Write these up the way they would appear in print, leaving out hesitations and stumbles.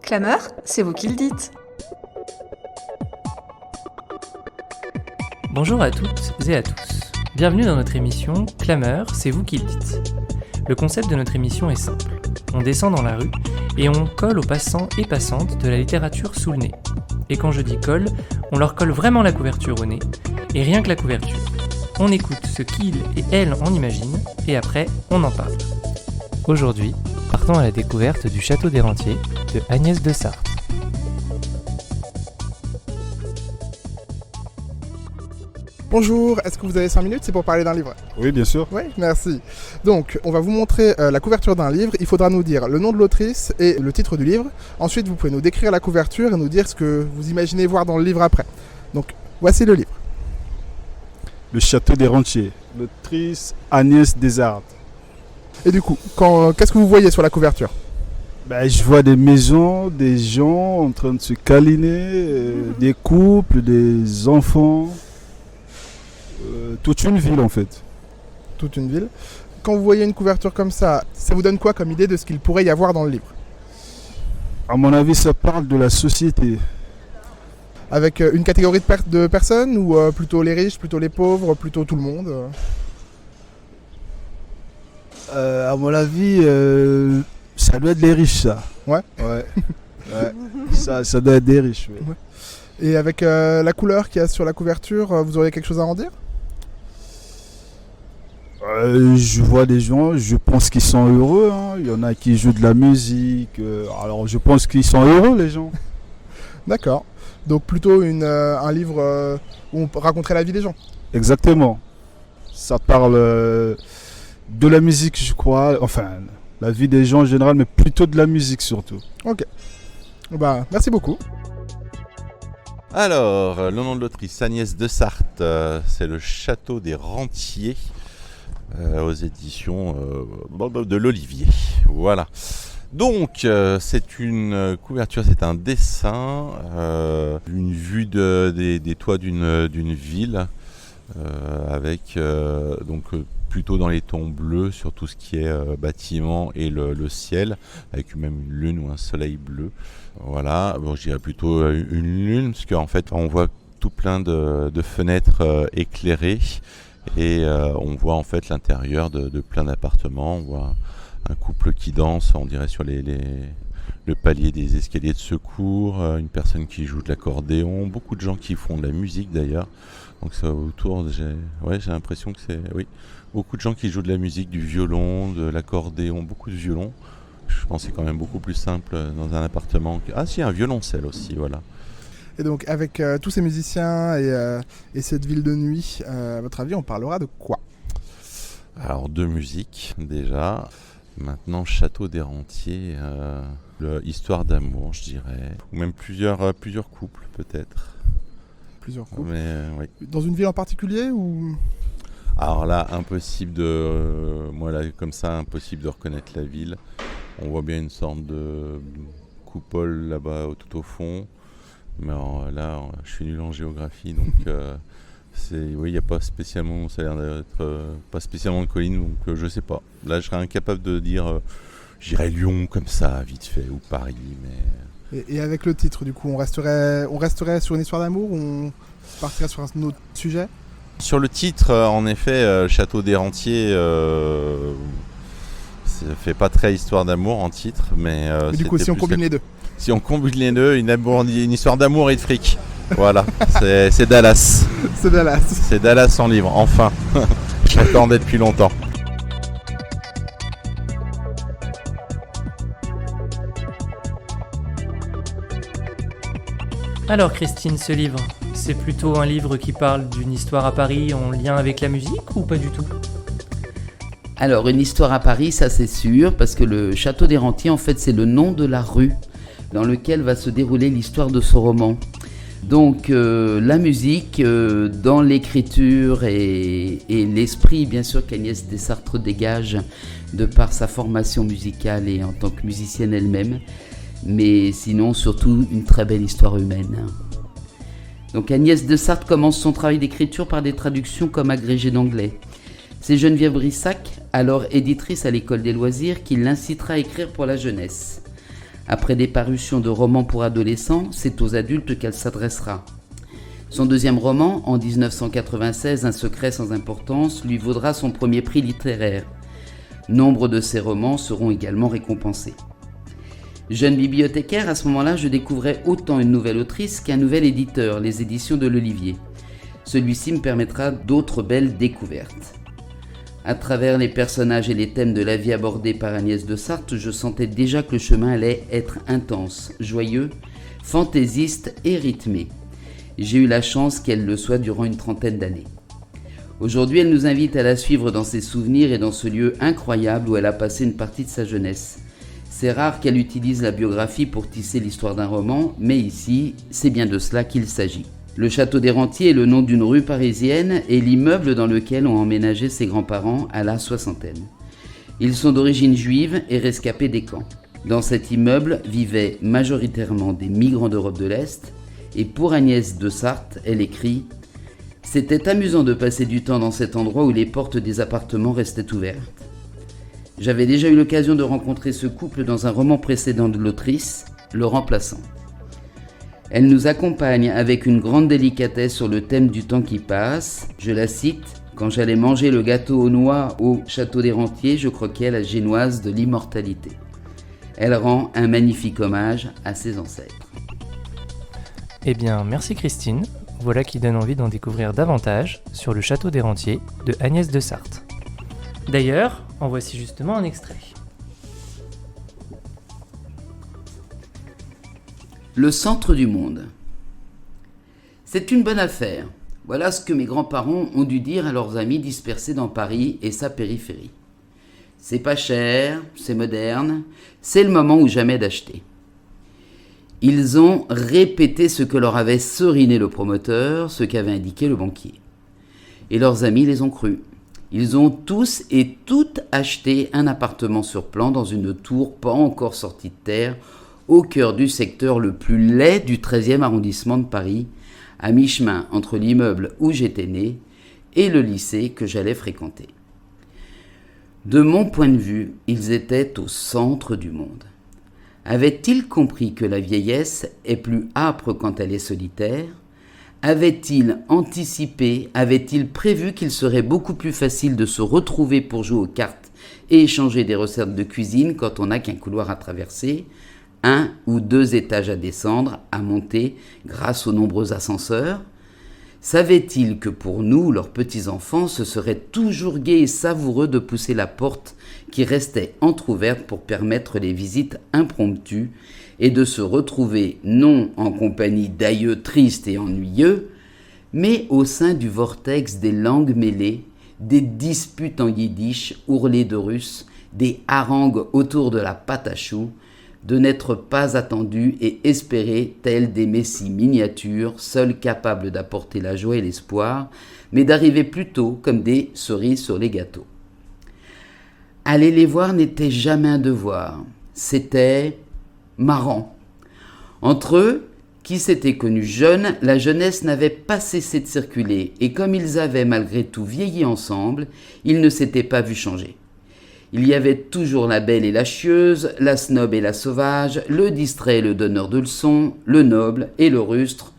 Clameur, c'est vous qui le dites. Bonjour à toutes et à tous. Bienvenue dans notre émission Clameur, c'est vous qui le dites. Le concept de notre émission est simple. On descend dans la rue et on colle aux passants et passantes de la littérature sous le nez. Et quand je dis colle, on leur colle vraiment la couverture au nez, et rien que la couverture. On écoute ce qu'ils et elles en imaginent, et après, on en parle. Aujourd'hui, partons à la découverte du Château des Rentiers de Agnès de Sarthe. Bonjour, est-ce que vous avez 5 minutes? C'est pour parler d'un livre. Oui, bien sûr. Oui, merci. Donc, on va vous montrer la couverture d'un livre. Il faudra nous dire le nom de l'autrice et le titre du livre. Ensuite, vous pouvez nous décrire la couverture et nous dire ce que vous imaginez voir dans le livre après. Donc, voici le livre. Le Château des Rentiers, l'autrice Agnès de Sarthe. Et du coup, qu'est-ce que vous voyez sur la couverture? Je vois des maisons, des gens en train de se câliner, des couples, des enfants. Toute une ville en fait. Toute une ville. Quand vous voyez une couverture comme ça vous donne quoi comme idée de ce qu'il pourrait y avoir dans le livre? À mon avis, ça parle de la société. Avec une catégorie de personnes ou plutôt les riches, plutôt les pauvres, plutôt tout le monde? À mon avis, ça doit être des riches, ça. Ouais. Ouais. Ça doit être des riches. Ouais. Ouais. Et avec la couleur qu'il y a sur la couverture, vous auriez quelque chose à en dire? Je vois des gens, je pense qu'ils sont heureux. Hein. Il y en a qui jouent de la musique. Alors je pense qu'ils sont heureux, les gens. D'accord. Donc plutôt un livre où on raconterait la vie des gens. Exactement. Ça parle de la musique, je crois. Enfin, la vie des gens en général, mais plutôt de la musique surtout. Ok. Merci beaucoup. Alors, le nom de l'autrice, Agnès de Sarthe, c'est le Château des Rentiers, aux éditions de l'Olivier. Voilà. Donc, c'est une couverture, c'est un dessin, une vue des toits d'une ville, avec plutôt dans les tons bleus sur tout ce qui est bâtiment et le ciel, avec même une lune ou un soleil bleu. Voilà, bon, je dirais plutôt une lune, parce qu'en fait on voit tout plein de fenêtres éclairées et on voit en fait l'intérieur de plein d'appartements. On voit un couple qui danse, on dirait sur le palier des escaliers de secours, une personne qui joue de l'accordéon, beaucoup de gens qui font de la musique d'ailleurs. Donc ça autour, j'ai l'impression que c'est beaucoup de gens qui jouent de la musique, du violon, de l'accordéon, beaucoup de violons. Je pense que c'est quand même beaucoup plus simple dans un appartement. Ah si, un violoncelle aussi, voilà. Et donc avec tous ces musiciens et cette ville de nuit, à votre avis, on parlera de quoi? Alors de musique déjà. Maintenant, Château des Rentiers, histoire d'amour, je dirais. Ou même plusieurs couples peut-être. Plusieurs couples. Mais, oui. Dans une ville en particulier ou... Alors là, impossible impossible de reconnaître la ville. On voit bien une sorte de coupole là-bas tout au fond. Mais là, je suis nul en géographie, donc il n'y a pas spécialement, ça a l'air d'être pas spécialement de colline, donc je sais pas. Là, je serais incapable de dire, j'irais Lyon comme ça, vite fait, ou Paris, mais... Et avec le titre, du coup, on resterait sur une histoire d'amour ou on partirait sur un autre sujet? Sur le titre, en effet, Château des Rentiers, ça fait pas très histoire d'amour en titre, mais du coup, si on combine les deux. Si on combine les deux, une histoire d'amour et de fric. Voilà, c'est Dallas. C'est Dallas. C'est Dallas en livre, enfin. J'attendais depuis longtemps. Alors Christine, ce livre, c'est plutôt un livre qui parle d'une histoire à Paris en lien avec la musique ou pas du tout? Alors, une histoire à Paris, ça c'est sûr, parce que le Château des Rentiers, en fait, c'est le nom de la rue dans lequel va se dérouler l'histoire de ce roman. Donc, la musique, dans l'écriture et l'esprit, bien sûr, qu'Agnès de Sarthe dégage de par sa formation musicale et en tant que musicienne elle-même, mais sinon, surtout, une très belle histoire humaine. Donc, Agnès de Sarthe commence son travail d'écriture par des traductions comme agrégée d'anglais. C'est Geneviève Brissac, alors éditrice à l'École des loisirs, qui l'incitera à écrire pour la jeunesse. Après des parutions de romans pour adolescents, c'est aux adultes qu'elle s'adressera. Son deuxième roman, en 1996, Un secret sans importance, lui vaudra son premier prix littéraire. Nombre de ses romans seront également récompensés. Jeune bibliothécaire, à ce moment-là, je découvrais autant une nouvelle autrice qu'un nouvel éditeur, les éditions de l'Olivier. Celui-ci me permettra d'autres belles découvertes. À travers les personnages et les thèmes de la vie abordés par Agnès de Sarthe, je sentais déjà que le chemin allait être intense, joyeux, fantaisiste et rythmé. J'ai eu la chance qu'elle le soit durant une trentaine d'années. Aujourd'hui, elle nous invite à la suivre dans ses souvenirs et dans ce lieu incroyable où elle a passé une partie de sa jeunesse. C'est rare qu'elle utilise la biographie pour tisser l'histoire d'un roman, mais ici, c'est bien de cela qu'il s'agit. Le château des Rentiers est le nom d'une rue parisienne et l'immeuble dans lequel ont emménagé ses grands-parents à la soixantaine. Ils sont d'origine juive et rescapés des camps. Dans cet immeuble vivaient majoritairement des migrants d'Europe de l'Est, et pour Agnès de Sarthe, elle écrit « C'était amusant de passer du temps dans cet endroit où les portes des appartements restaient ouvertes. J'avais déjà eu l'occasion de rencontrer ce couple dans un roman précédent de l'autrice, Le Remplaçant. Elle nous accompagne avec une grande délicatesse sur le thème du temps qui passe. Je la cite, « Quand j'allais manger le gâteau aux noix au château des Rentiers, je croquais la génoise de l'immortalité. » Elle rend un magnifique hommage à ses ancêtres. Eh bien, merci Christine. Voilà qui donne envie d'en découvrir davantage sur le château des Rentiers de Agnès de Sarthe. D'ailleurs, en voici justement un extrait. Le centre du monde. C'est une bonne affaire. Voilà ce que mes grands-parents ont dû dire à leurs amis dispersés dans Paris et sa périphérie. C'est pas cher, c'est moderne, c'est le moment ou jamais d'acheter. Ils ont répété ce que leur avait seriné le promoteur, ce qu'avait indiqué le banquier. Et leurs amis les ont crus. Ils ont tous et toutes acheté un appartement sur plan dans une tour pas encore sortie de terre, au cœur du secteur le plus laid du 13e arrondissement de Paris, à mi-chemin entre l'immeuble où j'étais né et le lycée que j'allais fréquenter. De mon point de vue, ils étaient au centre du monde. Avaient-ils compris que la vieillesse est plus âpre quand elle est solitaire ? Avaient-ils anticipé, avaient-ils prévu qu'il serait beaucoup plus facile de se retrouver pour jouer aux cartes et échanger des recettes de cuisine quand on n'a qu'un couloir à traverser, 1 ou 2 étages à descendre, à monter grâce aux nombreux ascenseurs ? Savaient-ils que pour nous, leurs petits-enfants, ce serait toujours gai et savoureux de pousser la porte qui restait entr'ouverte pour permettre les visites impromptues et de se retrouver non en compagnie d'aïeux tristes et ennuyeux, mais au sein du vortex des langues mêlées, des disputes en yiddish ourlées de russe, des harangues autour de la pâte à choux, de n'être pas attendus et espérés tels des messies miniatures, seuls capables d'apporter la joie et l'espoir, mais d'arriver plutôt comme des cerises sur les gâteaux. Aller les voir n'était jamais un devoir, c'était marrant. Entre eux, qui s'étaient connus jeunes, la jeunesse n'avait pas cessé de circuler, et comme ils avaient malgré tout vieilli ensemble, ils ne s'étaient pas vus changer. Il y avait toujours la belle et la chieuse, la snob et la sauvage, le distrait et le donneur de leçons, le noble et le rustre.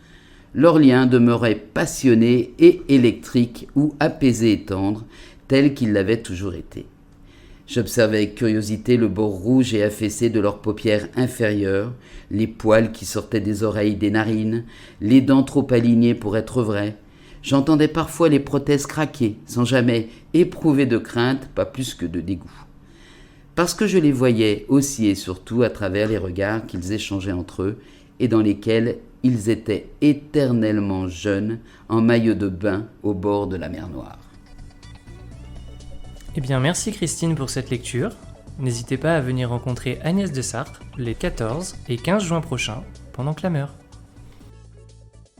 Leur lien demeurait passionné et électrique ou apaisé et tendre, tel qu'il l'avait toujours été. J'observais avec curiosité le bord rouge et affaissé de leurs paupières inférieures, les poils qui sortaient des oreilles, des narines, les dents trop alignées pour être vraies. J'entendais parfois les prothèses craquer, sans jamais éprouver de crainte, pas plus que de dégoût. Parce que je les voyais aussi et surtout à travers les regards qu'ils échangeaient entre eux et dans lesquels ils étaient éternellement jeunes, en maillot de bain au bord de la mer Noire. Eh bien, merci Christine pour cette lecture. N'hésitez pas à venir rencontrer Agnès de Sarthe les 14 et 15 juin prochains pendant Clameur.